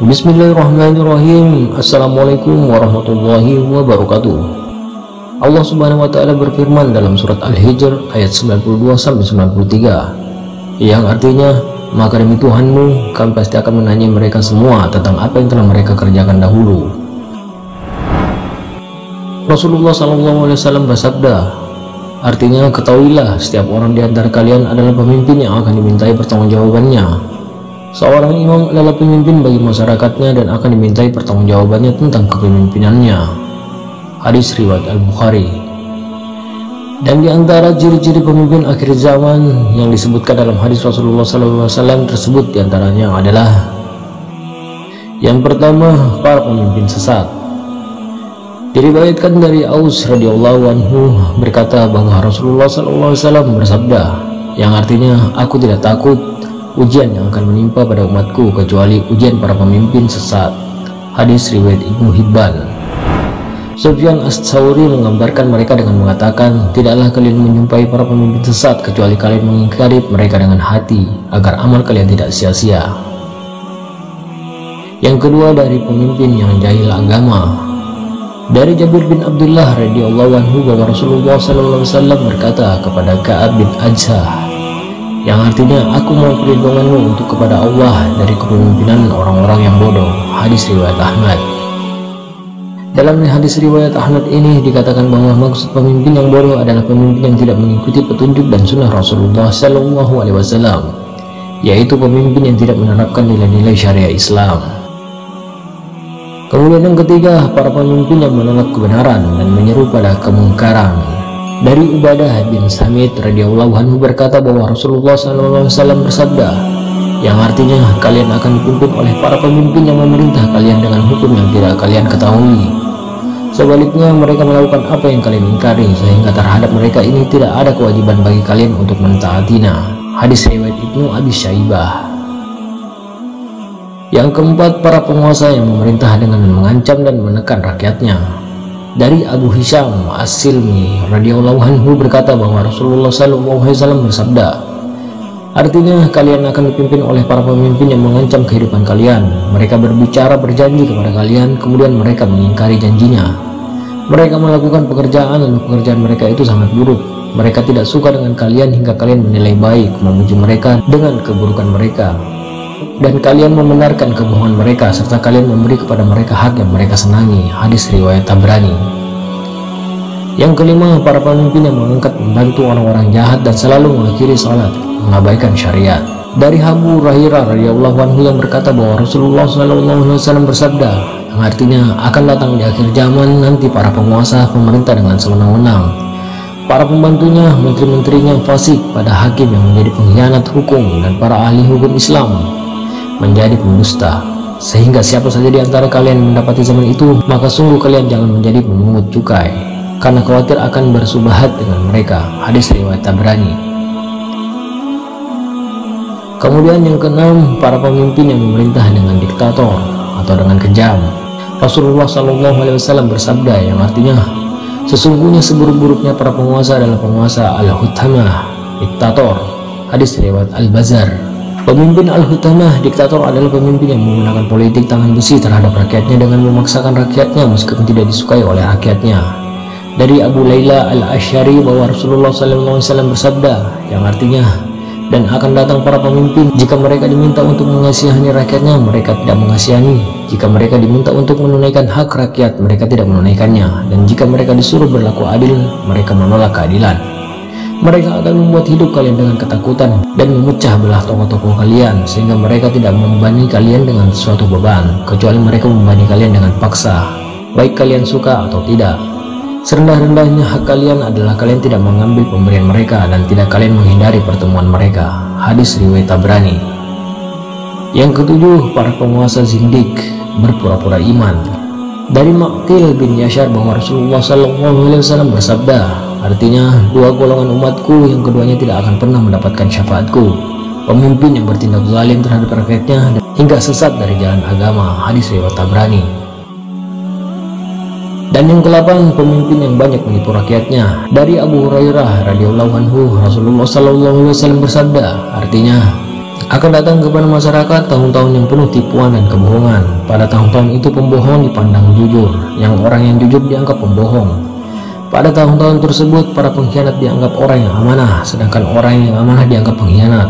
Bismillahirrahmanirrahim. Assalamualaikum warahmatullahi wabarakatuh. Allah Subhanahu wa taala berfirman dalam surat Al-Hijr ayat 92 sampai 93 yang artinya, maka demi Tuhanmu kami pasti akan menanyai mereka semua tentang apa yang telah mereka kerjakan dahulu. Rasulullah SAW bersabda, artinya ketahuilah setiap orang di antara kalian adalah pemimpin yang akan dimintai pertanggungjawabannya. Seorang imam adalah pemimpin bagi masyarakatnya dan akan dimintai pertanggungjawabannya tentang kepemimpinannya. Hadis riwayat Al-Bukhari. Dan di antara ciri-ciri pemimpin akhir zaman yang disebutkan dalam hadis Rasulullah SAW tersebut diantaranya adalah: yang pertama, para pemimpin sesat. Diriwayatkan dari Aus radhiyallahu anhu berkata bahwa Rasulullah SAW bersabda, yang artinya, aku tidak takut ujian yang akan menimpa pada umatku kecuali ujian para pemimpin sesat. Hadis riwayat Ibnu Hibban. Sufyan Ats-Tsauri menggambarkan mereka dengan mengatakan, tidaklah kalian menjumpai para pemimpin sesat kecuali kalian mengingkari mereka dengan hati agar amal kalian tidak sia-sia. Yang kedua, dari pemimpin yang jahil agama. Dari Jabir bin Abdullah radhiyallahu anhu bahwa Rasulullah SAW berkata kepada Ka'ab bin Ajsah, yang artinya, aku mau perlindunganmu untuk kepada Allah dari kepemimpinan orang-orang yang bodoh. Hadis riwayat Ahmad. Dalam hadis riwayat Ahmad ini dikatakan bahwa maksud pemimpin yang bodoh adalah pemimpin yang tidak mengikuti petunjuk dan sunnah Rasulullah SAW, yaitu pemimpin yang tidak menerapkan nilai-nilai syariah Islam. Kemudian yang ketiga, para pemimpin yang menolak kebenaran dan menyeru pada kemungkaran. Dari Ubadah bin Samit radhiyallahu anhu berkata bahwa Rasulullah SAW bersabda, yang artinya kalian akan dipimpin oleh para pemimpin yang memerintah kalian dengan hukum yang tidak kalian ketahui. Sebaliknya mereka melakukan apa yang kalian ingkari, sehingga terhadap mereka ini tidak ada kewajiban bagi kalian untuk mentaatinya. Hadis riwayat Ibnu Abi Syaibah. Yang keempat, para penguasa yang memerintah dengan mengancam dan menekan rakyatnya. Dari Abu Hisham As-Silmi radhiyallahu anhu berkata bahwa Rasulullah SAW bersabda, artinya kalian akan dipimpin oleh para pemimpin yang mengancam kehidupan kalian. Mereka berbicara berjanji kepada kalian, kemudian mereka mengingkari janjinya. Mereka melakukan pekerjaan lalu pekerjaan mereka itu sangat buruk. Mereka tidak suka dengan kalian hingga kalian menilai baik, memuji mereka dengan keburukan mereka, dan kalian membenarkan kebohongan mereka, serta kalian memberi kepada mereka hak yang mereka senangi. Hadis riwayat Tabrani. Yang kelima, para pemimpin yang mengangkat membantu orang-orang jahat dan selalu mengakhiri salat, mengabaikan syariat. Dari Abu Hurairah radhiyallahu anhu yang berkata bahwa Rasulullah SAW bersabda, yang artinya akan datang di akhir zaman nanti para penguasa pemerintah dengan sewenang-wenang, para pembantunya, menteri-menterinya fasik pada hakim yang menjadi pengkhianat hukum, dan para ahli hukum Islam menjadi pendusta. Sehingga siapa saja di antara kalian mendapati zaman itu, maka sungguh kalian jangan menjadi pemungut cukai, karena khawatir akan bersubahat dengan mereka. Hadis riwayat Tabrani. Kemudian yang keenam, para pemimpin yang memerintah dengan diktator atau dengan kejam. Rasulullah SAW bersabda, yang artinya, sesungguhnya seburuk-buruknya para penguasa adalah penguasa al-hutamah, diktator. Hadis riwayat Al-Bazar. Pemimpin al-hutamah, diktator, adalah pemimpin yang menggunakan politik tangan besi terhadap rakyatnya dengan memaksakan rakyatnya meskipun tidak disukai oleh rakyatnya. Dari Abu Layla al-Asy'ari bahwa Rasulullah SAW bersabda, yang artinya, dan akan datang para pemimpin, jika mereka diminta untuk mengasihani rakyatnya, mereka tidak mengasihani. Jika mereka diminta untuk menunaikan hak rakyat, mereka tidak menunaikannya. Dan jika mereka disuruh berlaku adil, mereka menolak keadilan. Mereka akan membuat hidup kalian dengan ketakutan dan memecah belah tokoh-tokoh kalian, sehingga mereka tidak membebani kalian dengan suatu beban, kecuali mereka membebani kalian dengan paksa, baik kalian suka atau tidak. Serendah-rendahnya hak kalian adalah kalian tidak mengambil pemberian mereka dan tidak kalian menghindari pertemuan mereka. Hadis riwayat Tabrani. Yang ketujuh, para penguasa zindik, berpura-pura iman. Dari Maqtil bin Yashar bahwa Rasulullah SAW bersabda, artinya, dua golongan umatku yang keduanya tidak akan pernah mendapatkan syafaatku: pemimpin yang bertindak zalim terhadap rakyatnya hingga sesat dari jalan agama. Hadis riwayat Tabrani. Dan yang ke-8, pemimpin yang banyak menipu rakyatnya. Dari Abu Hurairah radhiyallahu anhu, Rasulullah SAW bersabda, artinya, Akan datang kepada masyarakat tahun-tahun yang penuh tipuan dan kebohongan. Pada tahun-tahun itu pembohong dipandang jujur, yang orang yang jujur dianggap pembohong. Pada tahun-tahun tersebut para pengkhianat dianggap orang yang amanah, sedangkan orang yang amanah dianggap pengkhianat.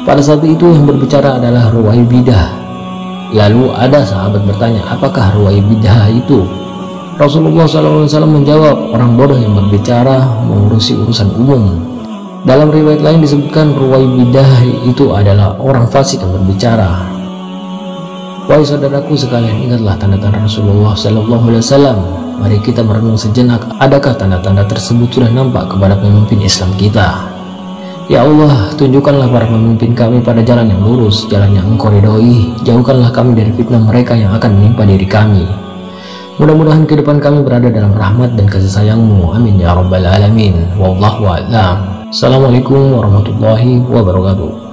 Pada saat itu yang berbicara adalah Ruwaibidah. Lalu ada sahabat bertanya, apakah Ruwaibidah itu? Rasulullah SAW menjawab, orang bodoh yang berbicara mengurusi urusan umum. Dalam riwayat lain disebutkan Ruwaibidah itu adalah orang fasik yang berbicara. Wahai saudaraku sekalian, ingatlah tanda-tanda Rasulullah SAW. Mari kita merenung sejenak, adakah tanda-tanda tersebut sudah nampak kepada pemimpin Islam kita? Ya Allah, tunjukkanlah para pemimpin kami pada jalan yang lurus, jalan yang Engkau ridhoi. Jauhkanlah kami dari fitnah mereka yang akan menimpa diri kami. Mudah-mudahan ke depan kami berada dalam rahmat dan kasih sayang-Mu. Amin ya rabbal alamin. Wallahu a'lam. Assalamualaikum warahmatullahi wabarakatuh.